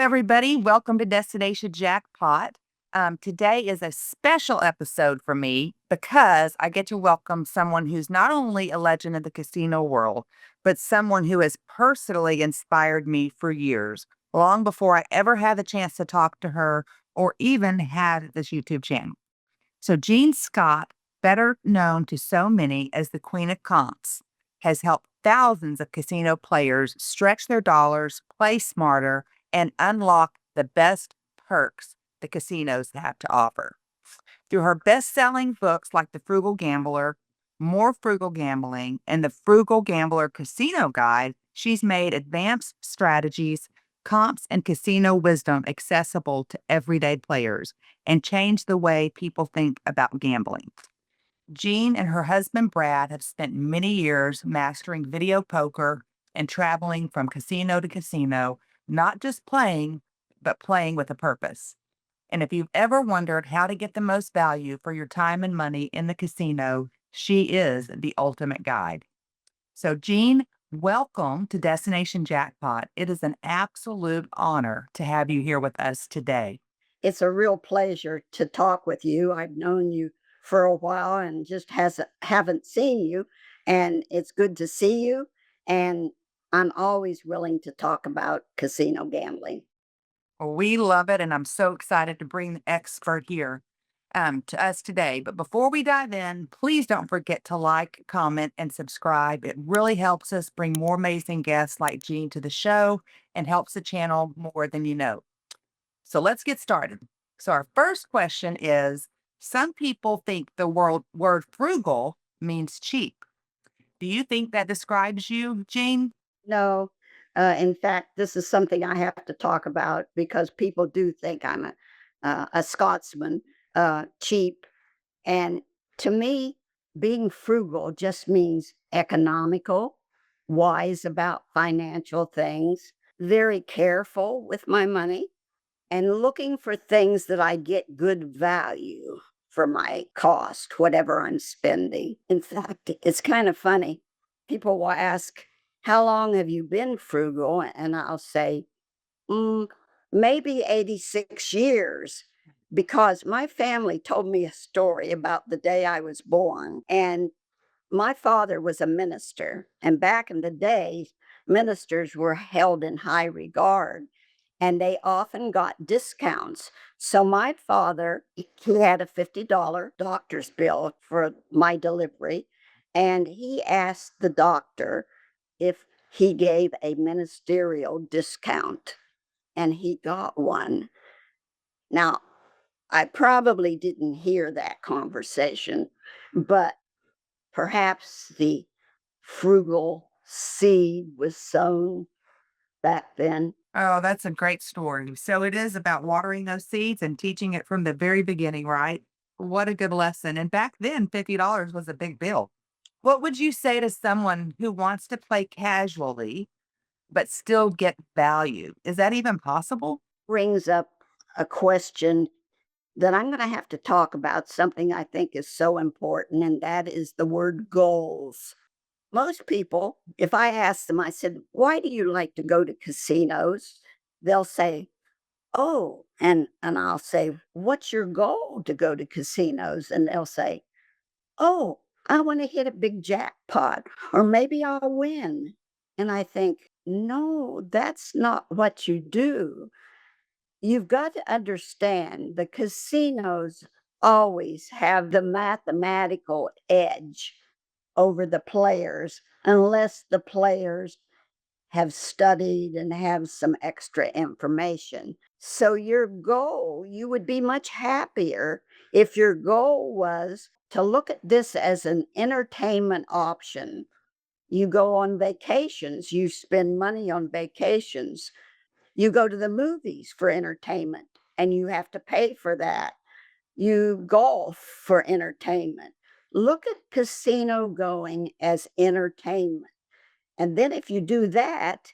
everybody. Welcome to Destination Jackpot. Today is a special episode for me because I get to welcome someone who's not only a legend in the casino world, but someone who has personally inspired me for years, long before I ever had the chance to talk to her or even had this YouTube channel. So, Jean Scott, better known to so many as the Queen of Comps, has helped thousands of casino players stretch their dollars, play smarter, and unlock the best perks the casinos have to offer. Through her best selling books like The Frugal Gambler, More Frugal Gambling, and The Frugal Gambler Casino Guide, she's made advanced strategies, comps, and casino wisdom accessible to everyday players and changed the way people think about gambling. Jean and her husband Brad have spent many years mastering video poker and traveling from casino to casino, not just playing, but playing with a purpose. And if you've ever wondered how to get the most value for your time and money in the casino, she is the ultimate guide. So, Jean, welcome to Destination Jackpot. It is an absolute honor to have you here with us today. It's a real pleasure to talk with you. I've known you for a while and just haven't seen you, and it's good to see you. And I'm always willing to talk about casino gambling. Well, we love it, and I'm so excited to bring the expert here to us today. But before we dive in, please don't forget to like, comment, and subscribe. It really helps us bring more amazing guests like Jean to the show and helps the channel more than you know. So let's get started. So our first question is, some people think the word frugal means cheap. Do you think that describes you, Jean? No, in fact, this is something I have to talk about because people do think I'm a Scotsman, cheap. And to me, being frugal just means economical, wise about financial things, very careful with my money, and looking for things that I get good value for my cost, whatever I'm spending. In fact, it's kind of funny. People will ask, how long have you been frugal? And I'll say, "Mm, maybe 86 years." Because my family told me a story about the day I was born. And my father was a minister. And back in the day, ministers were held in high regard and they often got discounts. So my father, he had a $50 doctor's bill for my delivery. And he asked the doctor if he gave a ministerial discount. And he got one. Now, I probably didn't hear that conversation, but perhaps the frugal seed was sown back then. Oh, that's a great story. So it is about watering those seeds and teaching it from the very beginning, right? What a good lesson. And back then, $50 was a big bill. What would you say to someone who wants to play casually but still get value? Is that even possible? Brings up a question that I'm going to have to talk about something I think is so important, and that is the word goals. Most people, if I ask them, I said, why do you like to go to casinos? They'll say, oh, and I'll say, what's your goal to go to casinos? And they'll say, oh, I want to hit a big jackpot, or maybe I'll win. And I think, no, that's not what you do. You've got to understand the casinos always have the mathematical edge over the players unless the players have studied and have some extra information. So, your goal, you would be much happier if your goal was to look at this as an entertainment option. You go on vacations, you spend money on vacations, you go to the movies for entertainment and you have to pay for that. You golf for entertainment. Look at casino going as entertainment. And then if you do that,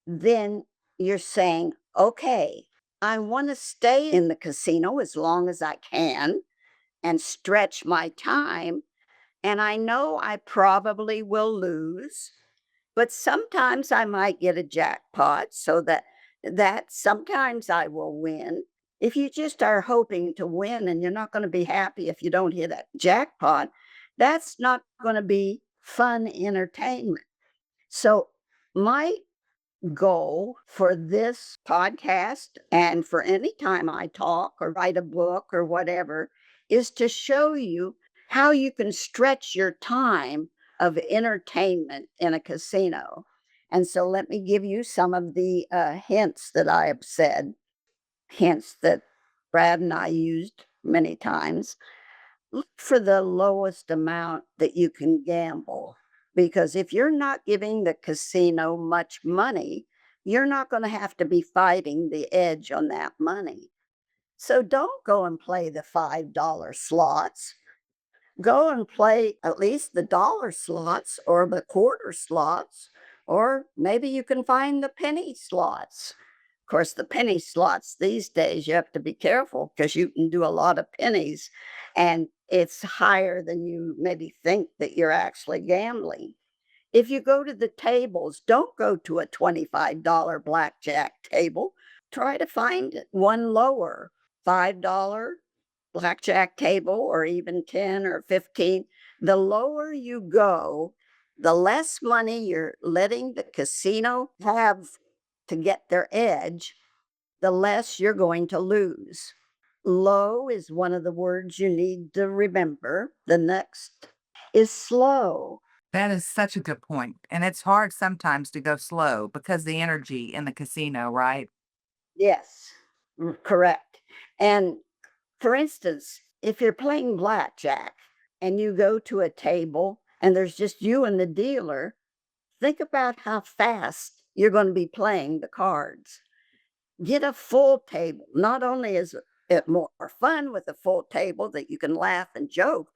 then you're saying, okay, I want to stay in the casino as long as I can and stretch my time. And I know I probably will lose, but sometimes I might get a jackpot so that that sometimes I will win. If you just are hoping to win and you're not going to be happy if you don't hit a jackpot, that's not going to be fun entertainment. So, my goal for this podcast and for any time I talk or write a book or whatever is to show you how you can stretch your time of entertainment in a casino. And so let me give you some of the hints that I have said, hints that Brad and I used many times. Look for the lowest amount that you can gamble. Because if you're not giving the casino much money, you're not going to have to be fighting the edge on that money. So don't go and play the $5 slots. Go and play at least the dollar slots or the quarter slots, or maybe you can find the penny slots. Of course, the penny slots these days, you have to be careful because you can do a lot of pennies and it's higher than you maybe think that you're actually gambling. If you go to the tables, don't go to a $25 blackjack table. Try to find one lower, $5 blackjack table or even 10 or 15. The lower you go, the less money you're letting the casino have to get their edge, the less you're going to lose. Low is one of the words you need to remember. The next is slow. That is such a good point. And it's hard sometimes to go slow because the energy in the casino, right? Yes, correct. And for instance, if you're playing blackjack and you go to a table and there's just you and the dealer, think about how fast you're going to be playing the cards. Get a full table. Not only is it more fun with a full table that you can laugh and joke,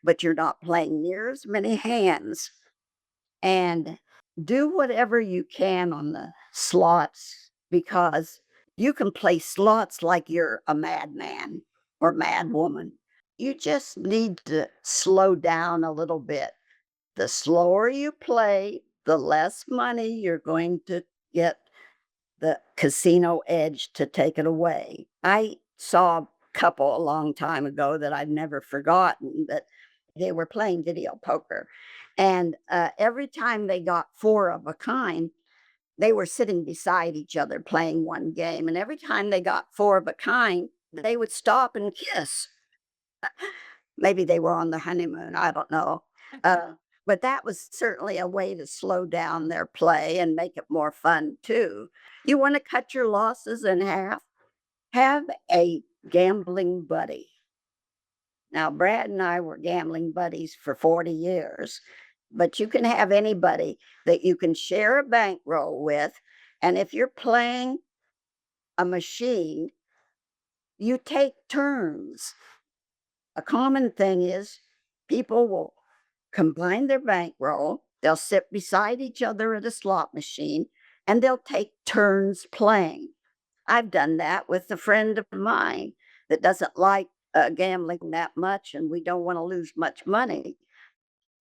but you're not playing near as many hands. And do whatever you can on the slots because you can play slots like you're a madman or madwoman. You just need to slow down a little bit. The slower you play, the less money you're going to get the casino edge to take it away. I saw a couple a long time ago that I've never forgotten that they were playing video poker. And every time they got four of a kind, they were sitting beside each other playing one game. And every time they got four of a kind, they would stop and kiss. Maybe they were on the honeymoon. I don't know. Uh, but that was certainly a way to slow down their play and make it more fun too. You want to cut your losses in half? Have a gambling buddy. Now, Brad and I were gambling buddies for 40 years, but you can have anybody that you can share a bankroll with. And if you're playing a machine, you take turns. A common thing is people will combine their bankroll, they'll sit beside each other at a slot machine, and they'll take turns playing. I've done that with a friend of mine that doesn't like gambling that much, and we don't want to lose much money.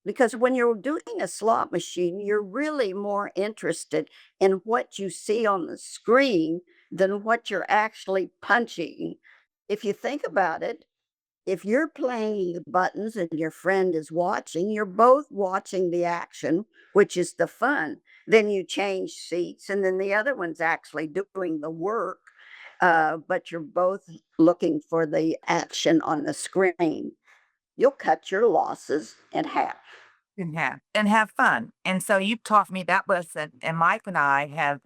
Because when you're doing a slot machine, you're really more interested in what you see on the screen than what you're actually punching. If you think about it, if you're playing the buttons and your friend is watching, you're both watching the action, which is the fun. Then you change seats, and then the other one's actually doing the work, but you're both looking for the action on the screen. You'll cut your losses in half. And have fun. And so you've taught me that lesson. And Mike and I have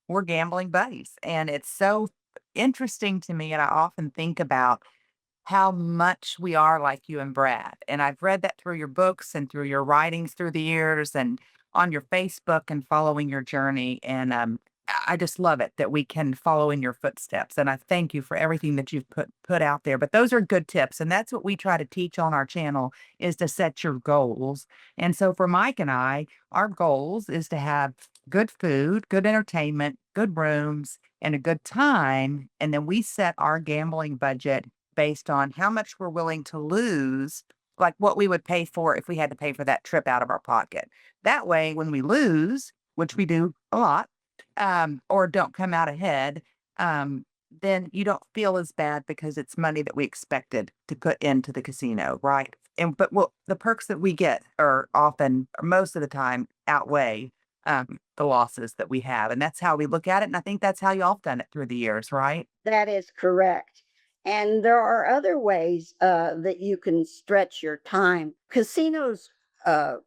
we're gambling buddies. And it's so interesting to me. And I often think about how much we are like you and Brad. And I've read that through your books and through your writings through the years and on your Facebook and following your journey. And I just love it that we can follow in your footsteps. And I thank you for everything that you've put out there. But those are good tips. And that's what we try to teach on our channel is to set your goals. And so for Mike and I, our goals is to have good food, good entertainment, good rooms, and a good time. And then we set our gambling budget based on how much we're willing to lose, like what we would pay for if we had to pay for that trip out of our pocket. That way, when we lose, which we do a lot, or don't come out ahead, um, then you don't feel as bad because it's money that we expected to put into the casino, right? And but well, the perks that we get are often, or most of the time, outweigh the losses that we have, and that's how we look at it. And I think that's how y'all have done it through the years, right? That is correct. And there are other ways that you can stretch your time. Casinos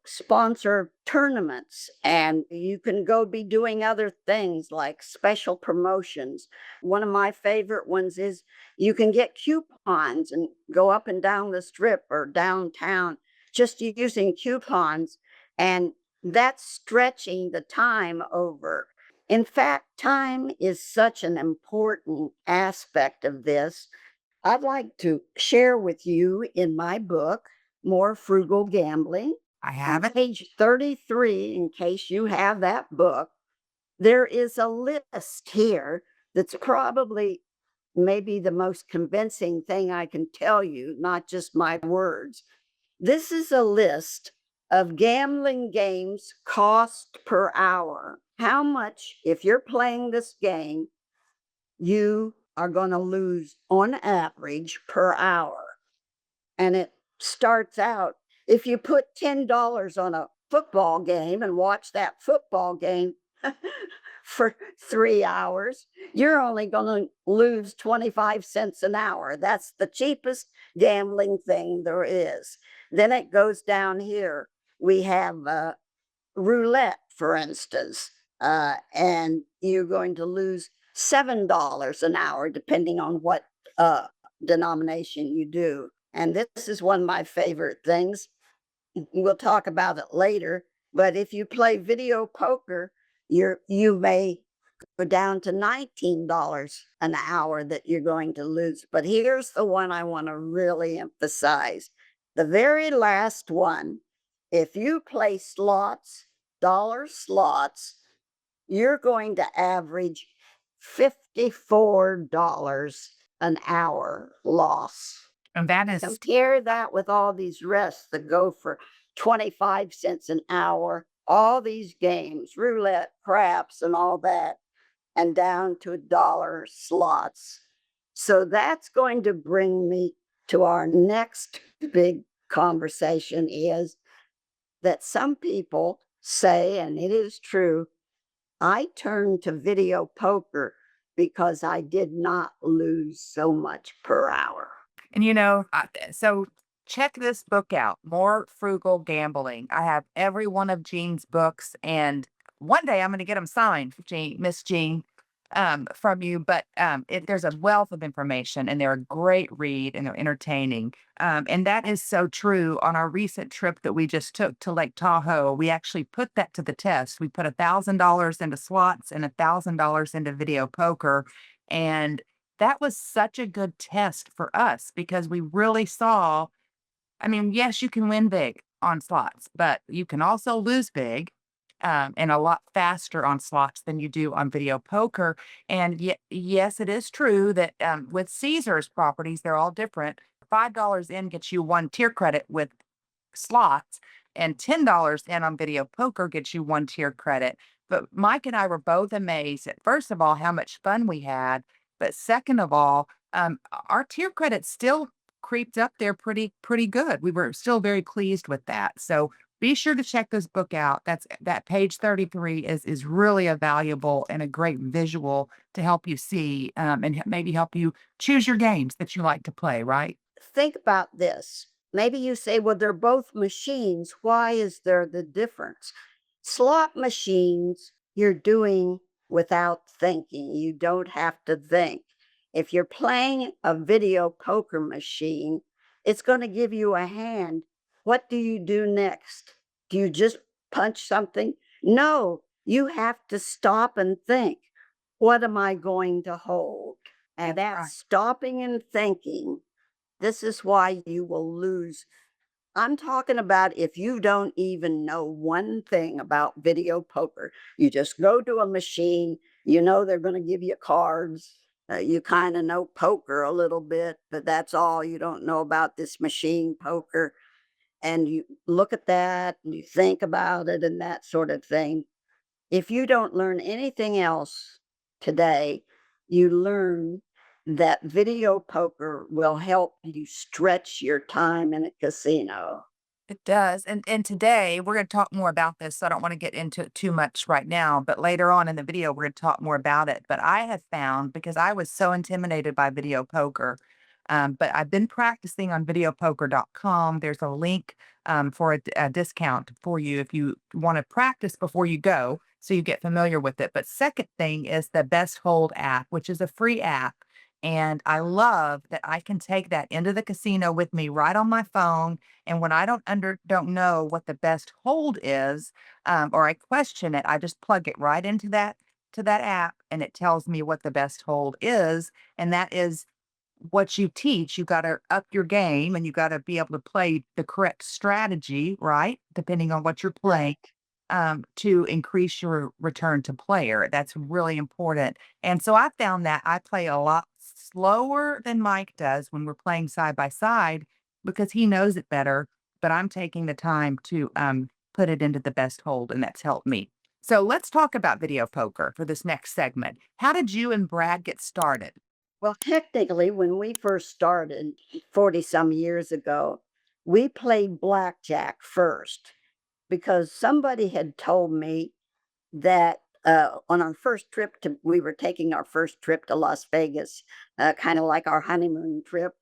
sponsor tournaments, and you can go be doing other things like special promotions. One of my favorite ones is you can get coupons and go up and down the strip or downtown just using coupons. And that's stretching the time over. In fact, time is such an important aspect of this. I'd like to share with you in my book, More Frugal Gambling, I on have it. page 33, in case you have that book, there is a list here that's probably maybe the most convincing thing I can tell you, not just my words. This is a list of gambling games cost per hour. How much, if you're playing this game, you are going to lose on average per hour. And it starts out if you put $10 on a football game and watch that football game for 3 hours, you're only going to lose 25 cents an hour. That's the cheapest gambling thing there is. Then it goes down here. We have roulette, for instance, and you're going to lose $7 an hour, depending on what denomination you do. And this is one of my favorite things. We'll talk about it later. But if you play video poker, you may go down to $19 an hour that you're going to lose. But here's the one I want to really emphasize. The very last one, if you play slots, dollar slots, you're going to average $54 an hour loss. And that is Compare that with all these rests that go for 25 cents an hour, all these games, roulette, craps, and all that, and down to dollar slots. So that's going to bring me to our next big conversation is that some people say, and it is true, I turned to video poker because I did not lose so much per hour. And so check this book out, More Frugal Gambling. I have every one of Jean's books, and one day I'm going to get them signed, Jean, Miss Jean, from you. But there's a wealth of information, and they're a great read, and they're entertaining. And that is so true. On our recent trip that we just took to Lake Tahoe, we actually put that to the test. We put $1,000 into slots and $1,000 into video poker, and that was such a good test for us because we really saw, I mean, yes, you can win big on slots, but you can also lose big, and a lot faster on slots than you do on video poker. And yes, it is true that with Caesar's properties, they're all different. $5 in gets you one tier credit with slots, and $10 in on video poker gets you one tier credit. But Mike and I were both amazed at, first of all, how much fun we had. But second of all, our tier credit still creeped up there pretty good. We were still very pleased with that. So be sure to check this book out. That page 33 is really a valuable and a great visual to help you see, and maybe help you choose your games that you like to play, right? Think about this. Maybe you say, well, they're both machines. Why is there the difference? Slot machines, you're doing without thinking. You don't have to think. If you're playing a video poker machine, it's going to give you a hand. What do you do next? Do you just punch something? No, you have to stop and think. What am I going to hold? And that Right. stopping and thinking, this is why you will lose. I'm talking about if you don't even know one thing about video poker, you just go to a machine, you know they're going to give you cards. You kind of know poker a little bit, but that's all. You don't know about this machine poker. And you look at that and you think about it and that sort of thing. If you don't learn anything else today, you learn that video poker will help you stretch your time in a casino. It does. And today we're going to talk more about this. So I don't want to get into it too much right now, but later on in the video, we're going to talk more about it. But I have found because I was so intimidated by video poker, but I've been practicing on videopoker.com. There's a link for a discount for you if you want to practice before you go so you get familiar with it. But second thing is the Best Hold app, which is a free app. And I love that I can take that into the casino with me right on my phone, and when I don't know what the best hold is, or I question it, I just plug it right into that app, and it tells me what the best hold is, and that is what you teach. You got to up your game, and you got to be able to play the correct strategy, right? Depending on what you're playing, Correct. to increase your return to player. That's really important. And so I found that I play a lot slower than Mike does when we're playing side by side because he knows it better. But I'm taking the time to put it into the best hold, and that's helped me. So let's talk about video poker for this next segment. How did you and Brad get started? Well, technically, when we first started 40 some years ago, we played blackjack first because somebody had told me that on our first trip to, we were taking our first trip to Las Vegas, kind of like our honeymoon trip.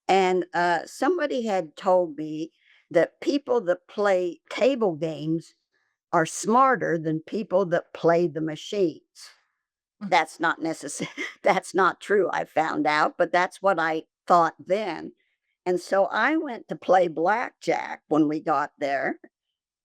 And somebody had told me that people that play table games are smarter than people that play the machines. That's not necessary. That's not true, I found out, but that's what I thought then. And so I went to play blackjack when we got there,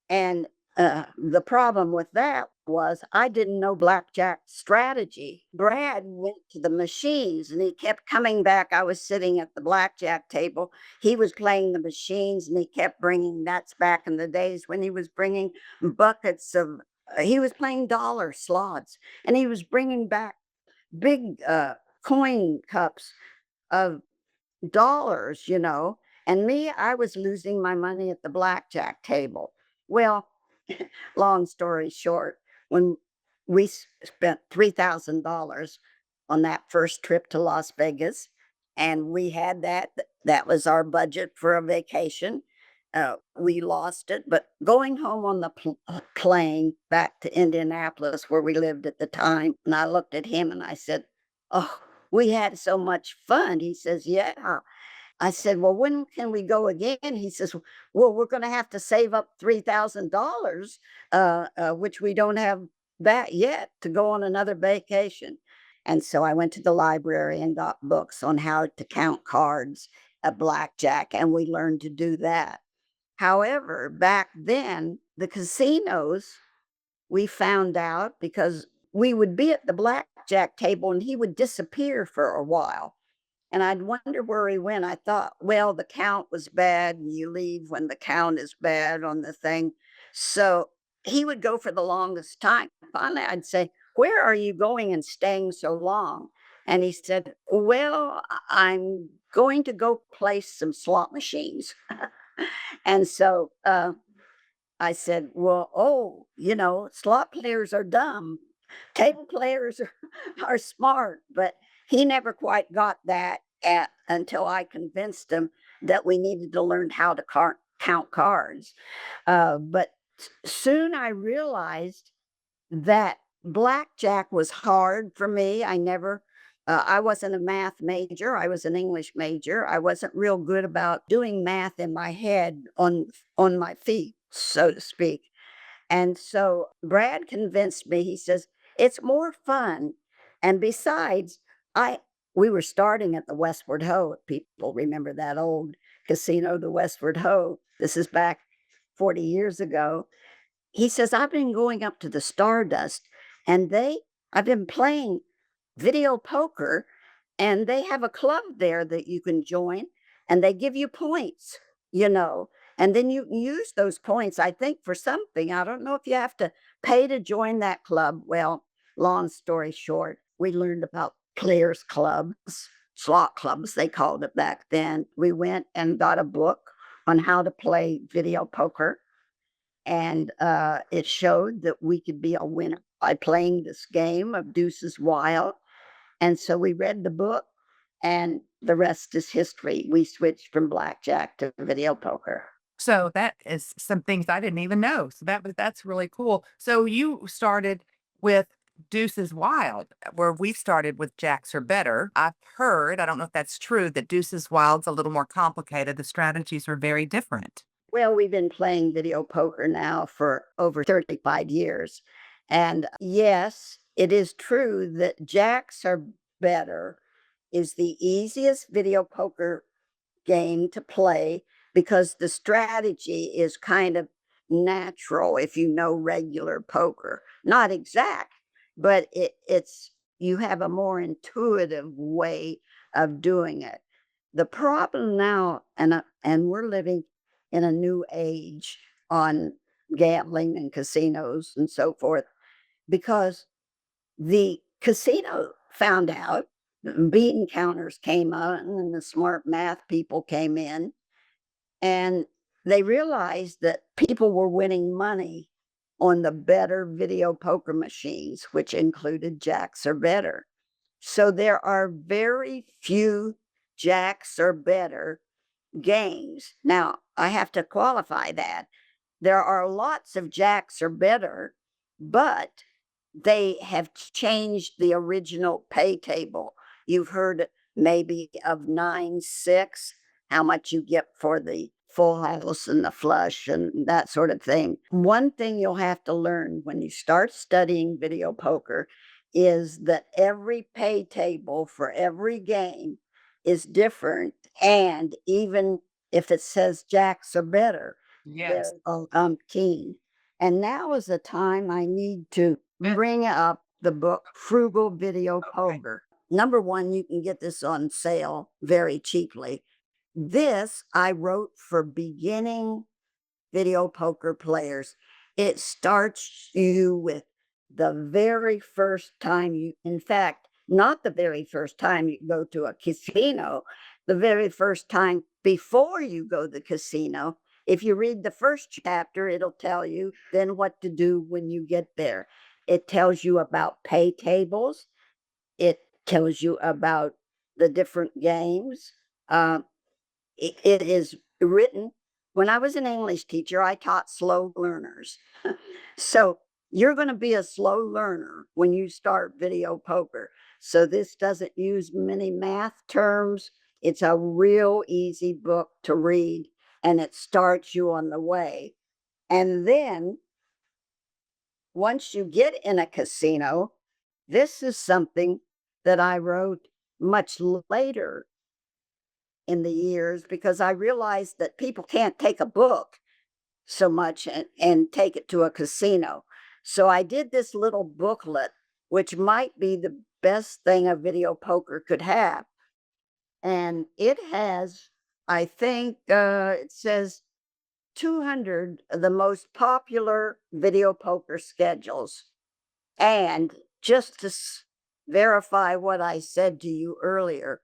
and, the problem with that was I didn't know blackjack strategy. Brad went to the machines, and he kept coming back. I was sitting at the blackjack table. He was playing the machines, and he kept bringing that's back in the days when he was bringing buckets of he was playing dollar slots, and he was bringing back big, coin cups of dollars, and me, I was losing my money at the blackjack table. Well, long story short, when spent $3,000 on that first trip to Las Vegas, and we had that was our budget for a vacation. We lost it, but going home on the plane back to Indianapolis, where we lived at the time, and I looked at him and I said, "Oh, we had so much fun." He says, "Yeah." I said, "Well, when can we go again?" He says, "Well, we're going to have to save up $3,000, which we don't have that yet to go on another vacation." And so I went to the library and got books on how to count cards at blackjack, and we learned to do that. However, back then, the casinos, we found out because we would be at the blackjack table and he would disappear for a while. And I'd wonder where he went. I thought, well, the count was bad, and you leave when the count is bad on the thing. So he would go for the longest time. Finally, I'd say, "Where are you going and staying so long?" And he said, "Well, I'm going to go play some slot machines." And so I said, "Well, oh, slot players are dumb. Table players are smart." But he never quite got that until I convinced him that we needed to learn how to count cards. But soon I realized that blackjack was hard for me. I wasn't a math major. I was an English major. I wasn't real good about doing math in my head on my feet, so to speak. And so Brad convinced me. He says, "It's more fun. And besides, I we were starting at the Westward Ho. If people remember that old casino, the Westward Ho. This is back 40 years ago." He says, "I've been going up to the Stardust, and I've been playing video poker, and they have a club there that you can join, and they give you points, you know, and then you can use those points, I think, for something. I don't know if you have to pay to join that club." Well, long story short, we learned about players' clubs, slot clubs, they called it back then. We went and got a book on how to play video poker. And it showed that we could be a winner by playing this game of Deuces Wild. And so we read the book, and the rest is history. We switched from blackjack to video poker. So that is some things I didn't even know. So that's really cool. So you started with Deuces Wild, where we started with Jacks are better. I've heard, I don't know if that's true, that Deuces Wild's a little more complicated. The strategies are very different. Well, we've been playing video poker now for over 35 years. And yes, it is true that jacks are better is the easiest video poker game to play because the strategy is kind of natural if you know regular poker. Not exact, but it's you have a more intuitive way of doing it. The problem now, and we're living in a new age on gambling and casinos and so forth, because the casino found out, bean counters came out, and the smart math people came in, and they realized that people were winning money on the better video poker machines, which included jacks or better. So there are very few jacks or better games. Now, I have to qualify that. There are lots of jacks or better, but they have changed the original pay table. You've heard maybe of 9-6, how much you get for the full house and the flush and that sort of thing. One thing you'll have to learn when you start studying video poker is that every pay table for every game is different. And even if it says jacks are better, Yes. there's keen. And now is the time I need to bring up the book Frugal Video Okay. Poker. Number one, you can get this on sale very cheaply. This I wrote for beginning video poker players. It starts you with the very first time you, in fact, not the very first time you go to a casino, the very first time before you go to the casino. If you read the first chapter, it'll tell you then what to do when you get there. It tells you about pay tables. It tells you about the different games. Uh, it is written. When I was an English teacher, I taught slow learners. So you're going to be a slow learner when you start video poker. So this doesn't use many math terms. It's a real easy book to read, and it starts you on the way. And then once you get in a casino, this is something that I wrote much later in the years because I realized that people can't take a book so much and take it to a casino. So I did this little booklet, which might be the best thing a video poker could have. And it has, I think, it says 200 of the most popular video poker schedules. And just to verify what I said to you earlier,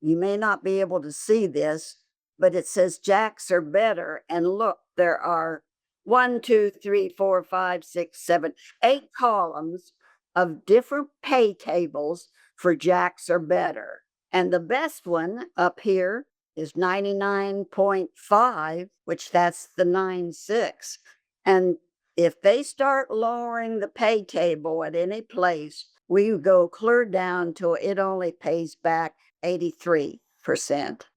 you may not be able to see this, but it says jacks are better. And look, there are 1, 2, 3, 4, 5, 6, 7, 8 columns of different pay tables for jacks are better. And the best one up here is 99.5, which that's the 9-6. And if they start lowering the pay table at any place, we go clear down till it only pays back 83%.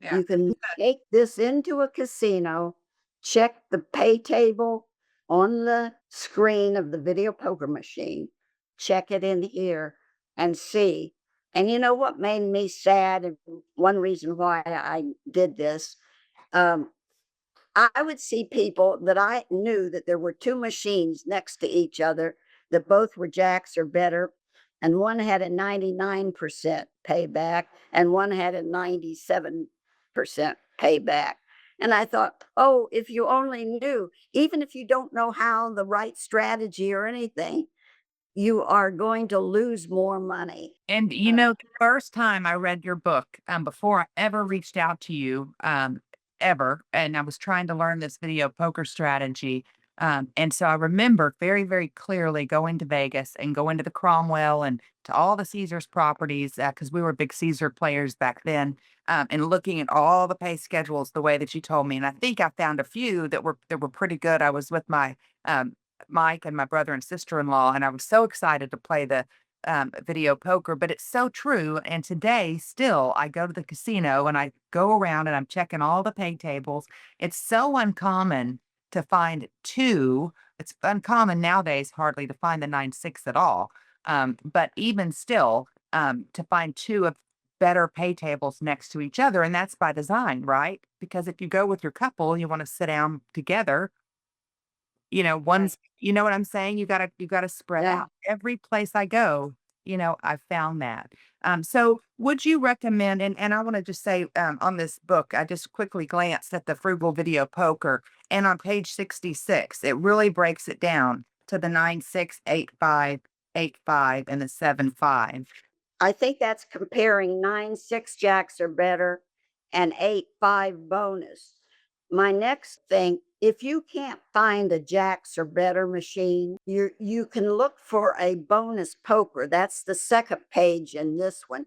Yeah. You can take this into a casino, check the pay table on the screen of the video poker machine, check it in here, and see. And you know what made me sad? And one reason why I did this, um, I would see people that I knew that there were two machines next to each other that both were jacks or better, and one had a 99% payback and one had a 97% payback. And I thought, oh, if you only knew, even if you don't know how the right strategy or anything, you are going to lose more money. And the first time I read your book, before I ever reached out to you, ever, and I was trying to learn this video poker strategy, And so I remember very, very clearly going to Vegas and going to the Cromwell and to all the Caesars properties because we were big Caesar players back then, and looking at all the pay schedules the way that you told me. And I think I found a few that were pretty good. I was with my um, Mike and my brother and sister in law, and I was so excited to play the video poker. But it's so true. And today, still, I go to the casino and I go around and I'm checking all the pay tables. It's so uncommon to find 2. It's uncommon nowadays hardly to find the 9-6 at all. But even still, to find 2 of better pay tables next to each other, and that's by design, right? Because if you go with your couple, you want to sit down together, Right. one's you know what I'm saying? You gotta spread Yeah. out. Every place I go, I've found that. So would you recommend, and I wanna just say, on this book, I just quickly glanced at the Frugal Video Poker, and on page 66, it really breaks it down to the 9-6, 8-5, 8-5, and the 7-5. I think that's comparing 9 6 jacks or better and 8 5 bonus. My next thing, if you can't find a jacks or better machine, you can look for a bonus poker. That's the second page in this one.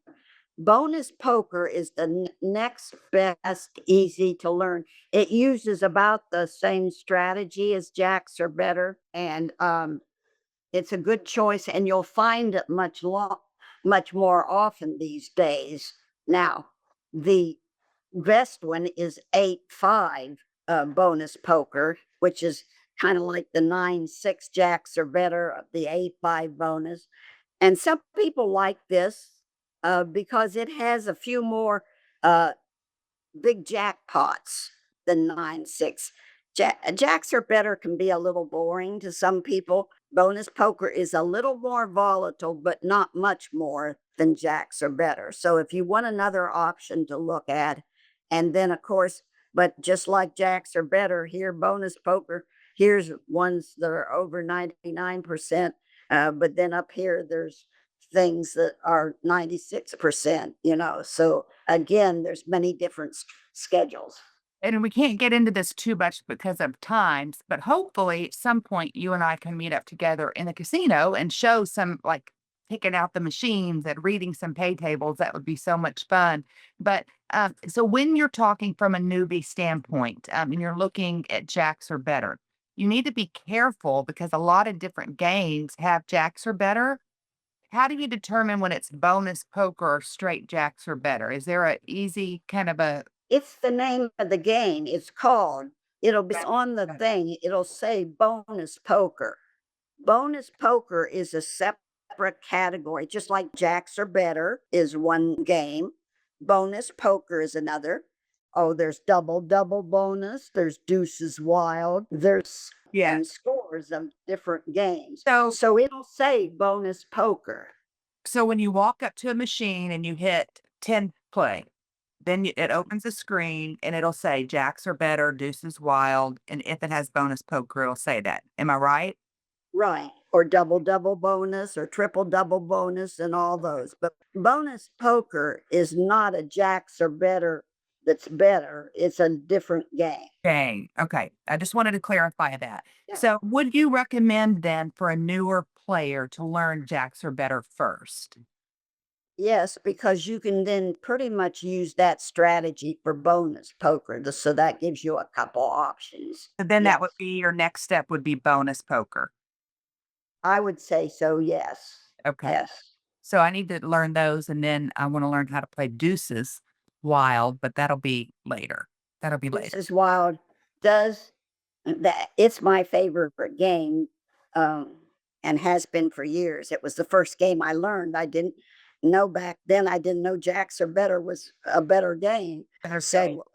Bonus poker is the next best, easy to learn. It uses about the same strategy as jacks or better, and it's a good choice, and you'll find it much more often these days. Now, the best one is 8 5 bonus poker, which is kind of like the 9 6 jacks or better of the 8 5 bonus. And some people like this because it has a few more uh, big jackpots than 9 6. Jacks are better can be a little boring to some people. Bonus poker is a little more volatile, but not much more than jacks are better. So if you want another option to look at, and then of course, but just like jacks are better, here bonus poker, here's ones that are over 99%. But then up here, there's things that are 96%, So again, there's many different schedules. And we can't get into this too much because of times, but hopefully at some point you and I can meet up together in the casino and show some like picking out the machines and reading some pay tables. That would be so much fun. But so when you're talking from a newbie standpoint, and you're looking at jacks or better, you need to be careful because a lot of different games have jacks or better. How do you determine when it's bonus poker or straight jacks or better? Is there a easy kind of a It's the name of the game. It's called, it'll be on the thing, it'll say bonus poker. Bonus poker is a separate category, just like jacks or better is one game. Bonus poker is another. Oh, there's double bonus, there's deuces wild, there's yeah? and scores of different games. So So it'll say bonus poker. So when you walk up to a machine and you hit 10 play, then it opens a screen and it'll say jacks are better, deuces wild. And if it has bonus poker, it'll say that. Am I right? Right. Or double bonus or triple double bonus and all those. But bonus poker is not a jacks or better that's better. It's a different game. Dang. Okay. I just wanted to clarify that. Yeah. So would you recommend then for a newer player to learn jacks are better first? Yes, because you can then pretty much use that strategy for bonus poker. So that gives you a couple options. And then that would Yes. be your next step would be bonus poker. I would say so. Yes. Okay. Yes. So I need to learn those and then I want to learn how to play deuces wild, but that'll be later. That'll be This later. is wild. Does that it's my favorite game, um, and has been for years. It was the first game I learned. I didn't know back then. I didn't know Jacks or Better was a better game. Okay. So,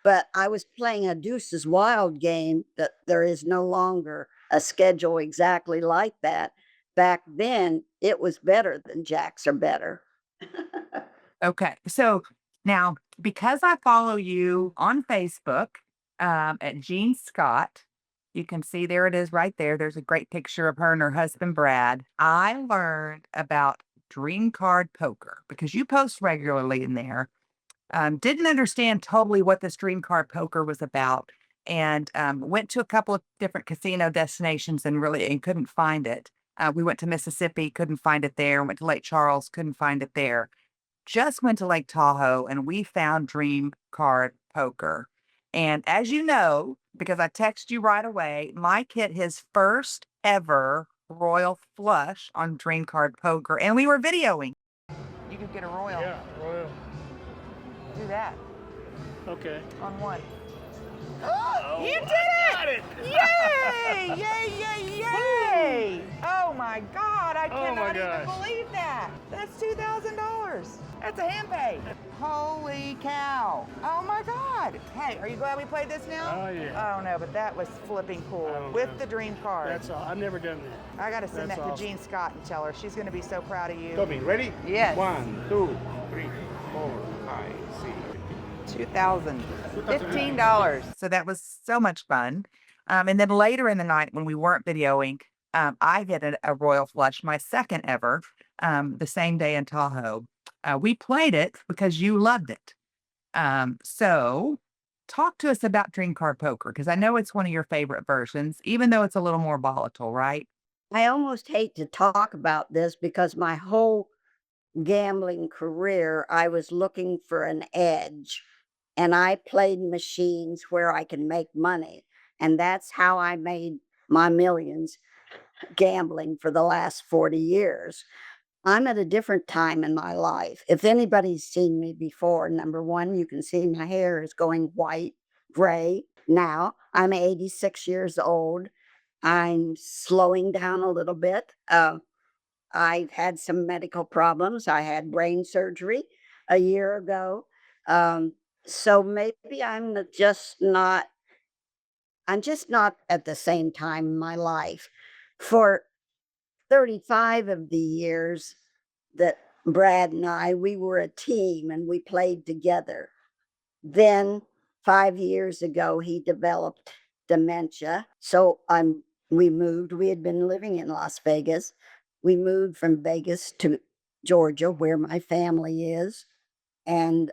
but I was playing a Deuces Wild game that there is no longer a schedule exactly like that. Back then, it was better than Jacks or Better. Okay. So now, because I follow you on Facebook at Jean Scott, you can see there it is right there. There's a great picture of her and her husband, Brad. I learned about Dream Card Poker because you post regularly in there. Didn't understand totally what this Dream Card Poker was about. and went to a couple of different casino destinations and couldn't find it. We went to Mississippi, couldn't find it there. Went to Lake Charles, couldn't find it there. Just went to Lake Tahoe and we found Dream Card Poker. And as you know, because I texted you right away, Mike hit his first ever royal flush on Dream Card Poker, and we were videoing. You could get a royal. Yeah, royal. Do that Okay. on one. Oh, You did got it! Yay! Yay, yay, yay! Oh my God, I Oh my cannot even gosh. believe that. That's $2,000. That's a hand pay. Holy cow. Oh my God. Hey, are you glad we played this now? Oh, yeah. Oh no, but that was flipping cool Oh, with that's- the dream card. That's all. I've never done that. I got to send that's that to awesome. Jean Scott and tell her. She's going to be so proud of you. Toby, ready? Yes. 1, 2, 3, 4, 5, 6. $15. So that was so much fun. And then later in the night when we weren't videoing, I hit a royal flush, my second ever, the same day in Tahoe. We played it because you loved it. So talk to us about Dream Card Poker because I know it's one of your favorite versions, even though it's a little more volatile, right? I almost hate to talk about this because my whole gambling career, I was looking for an edge and I played machines where I can make money. And that's how I made my millions gambling for the last 40 years. I'm at a different time in my life. If anybody's seen me before, number one, you can see my hair is going white, gray. Now I'm 86 years old. I'm slowing down a little bit. I've had some medical problems. I had brain surgery a year ago. Um, so maybe I'm just not at the same time in my life. For 35 of the years that Brad and we were a team and we played together. Then 5 years ago, he developed dementia. So we moved. We had been living in Las Vegas. We moved from Vegas to Georgia, where my family is. And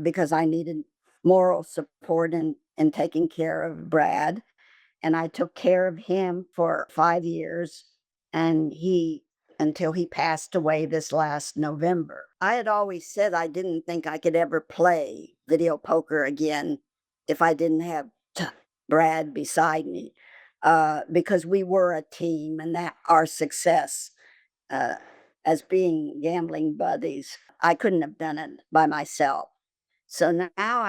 because I needed moral support and taking care of Brad. And I took care of him for 5 years. And until he passed away this last November. I had always said I didn't think I could ever play video poker again if I didn't have Brad beside me, because we were a team and that our success uh, as being gambling buddies, I couldn't have done it by myself. So now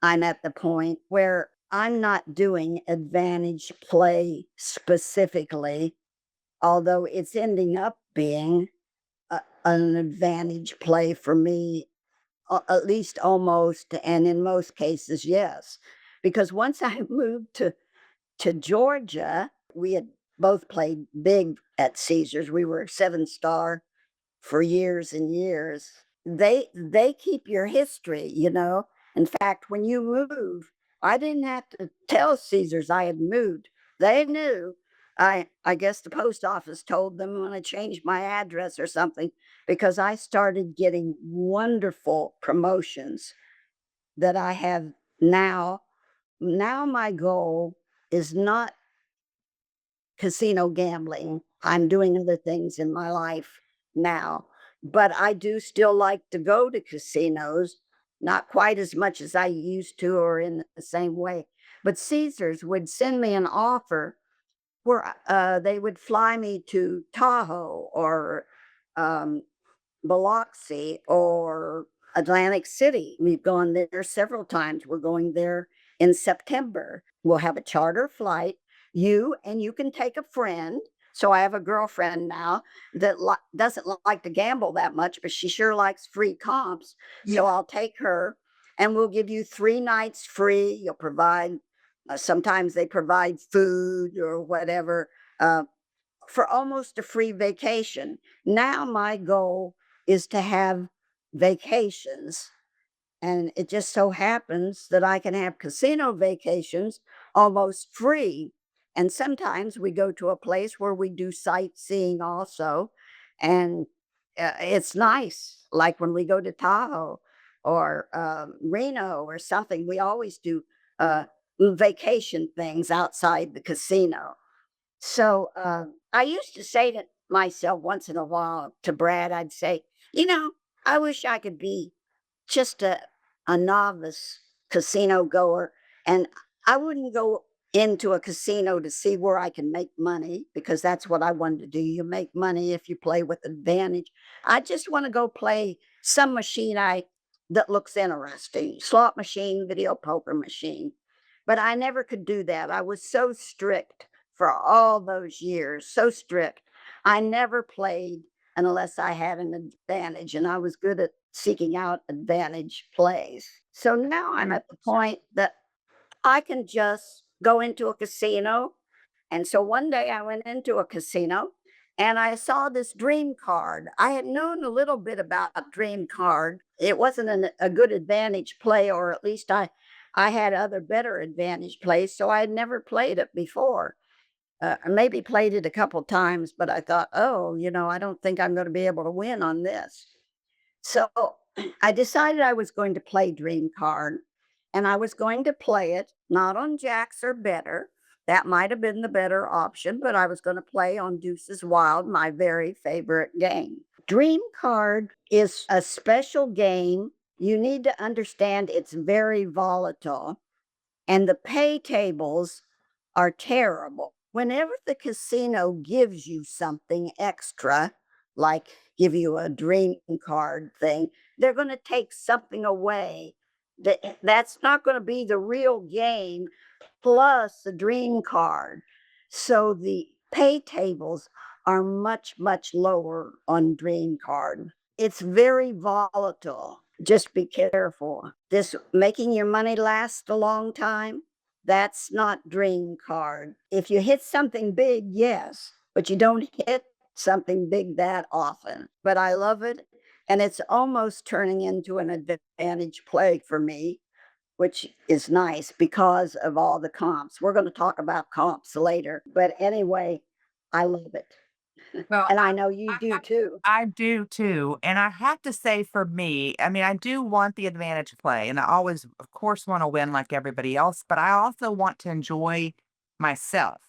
I'm at the point where I'm not doing advantage play specifically, although it's ending up being an advantage play for me, at least almost, and in most cases, yes. Because once I moved to Georgia, we had both played big at Caesars. We were 7-star for years and years. They keep your history, you know. In fact, when you move, I didn't have to tell Caesars I had moved. They knew. I guess the post office told them when I changed my address or something because I started getting wonderful promotions that I have now. Now my goal is not casino gambling. I'm doing other things in my life now, but I do still like to go to casinos, not quite as much as I used to or in the same way. But Caesars would send me an offer where they would fly me to Tahoe or um, Biloxi or Atlantic City. We've gone there several times. We're going there in September. We'll have a charter flight. You can take a friend. So I have a girlfriend now that doesn't like to gamble that much, but she sure likes free comps. So I'll take her and we'll give you 3 nights free. You'll provide, sometimes they provide food or whatever, for almost a free vacation. Now my goal is to have vacations. And it just so happens that I can have casino vacations almost free. And sometimes we go to a place where we do sightseeing also. And it's nice. Like when we go to Tahoe or Reno or something, we always do vacation things outside the casino. So I used to say to myself once in a while to Brad, I'd say, I wish I could be just a novice casino goer. And I wouldn't go into a casino to see where I can make money because that's what I wanted to do. You make money if you play with advantage. I just want to go play some machine I that looks interesting, slot machine, video poker machine. But I never could do that. I was so strict for all those years, so strict. I never played unless I had an advantage, and I was good at seeking out advantage plays. So now I'm at the point that I can just go into a casino. And so one day I went into a casino and I saw this dream card. I had known a little bit about dream card. It wasn't a good advantage play, or at least I had other better advantage plays. So I had never played it before. I maybe played it a couple times, but I thought, oh, I don't think I'm going to be able to win on this. So I decided I was going to play Dream Card, and I was going to play it not on jacks or better. That might have been the better option, but I was going to play on Deuces Wild, my very favorite game. Dream Card is a special game. You need to understand it's very volatile, and the pay tables are terrible. Whenever the casino gives you something extra, like give you a dream card thing, they're going to take something away. That's not going to be the real game plus the dream card. So the pay tables are much, much lower on dream card. It's very volatile. Just be careful. This making your money last a long time, that's not dream card. If you hit something big, yes, but you don't hit something big that often. But I love it. And it's almost turning into an advantage play for me, which is nice because of all the comps. We're going to talk about comps later. But anyway, I love it. Well, And I know you I do too. I do too. And I have to say for me, I mean, I do want the advantage play and I always, of course, want to win like everybody else, but I also want to enjoy myself.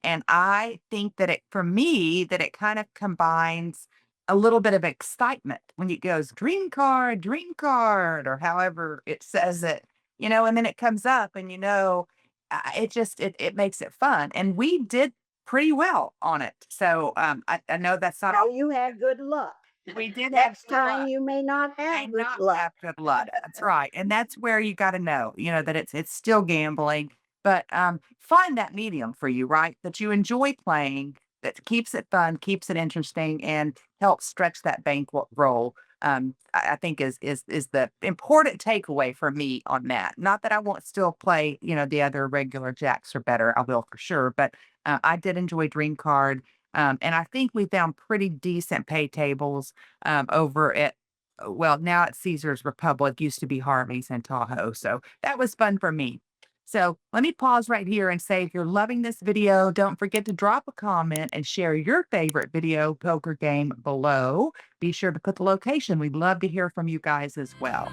And I think that for me, that it kind of combines a little bit of excitement when it goes dream card, or however it says it, and then it comes up and, it makes it fun. And we did pretty well on it. So I know that's not Now all. you had good luck. We did have Next good time luck. you may not May have good not luck. have good luck. That's right. And that's where you got to know, that it's still gambling, but find that medium for you, right? That you enjoy playing, that keeps it fun, keeps it interesting, and helps stretch that bankroll. I think is the important takeaway for me on that. Not that I won't still play, the other regular jacks or better. I will for sure, but I did enjoy Dream Card. And I think we found pretty decent pay tables over at well, now it's Caesar's Republic, used to be Harvey's in Tahoe. So that was fun for me. So let me pause right here and say if you're loving this video, don't forget to drop a comment and share your favorite video poker game below. Be sure to put the location. We'd love to hear from you guys as well.